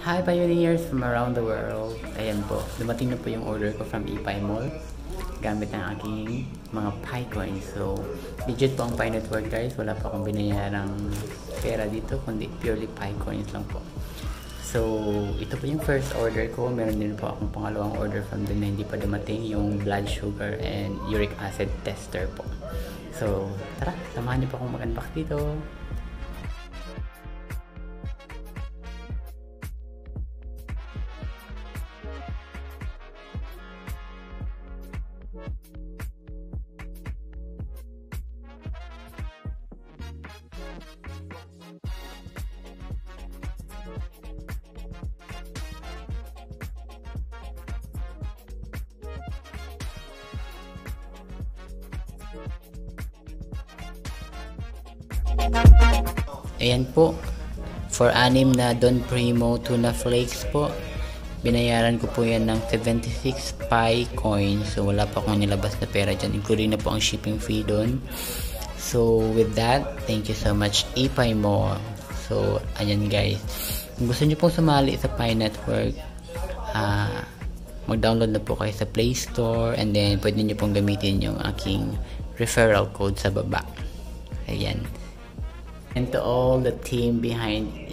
Hi pioneers from around the world. Ayan po, dumating na po yung order ko from ePie Mall gamit ng aking mga Pi coins. So, legit po ang Pi Network guys. Wala pa akong binayarang pera dito, kundi purely Pi coins lang po. So, ito po yung first order ko. Meron din po akong pangalawang order from din na hindi pa dumating, yung blood sugar and uric acid tester po. So, tara, samahan niyo po akong mag-unbox dito. Ayan po, for 6 na Don Primo tuna flakes po, binayaran ko po yan ng 76 Pi coins. So wala pa akong nilabas na pera dyan, including na po ang shipping fee doon. So with that, thank you so much ePie Mall. So ayan guys, kung gusto nyo pong sumali sa Pi Network, mag-download na po kayo sa Play Store, and then pwede nyo pong gamitin yung aking referral code sa baba. Ayan. And to all the team behind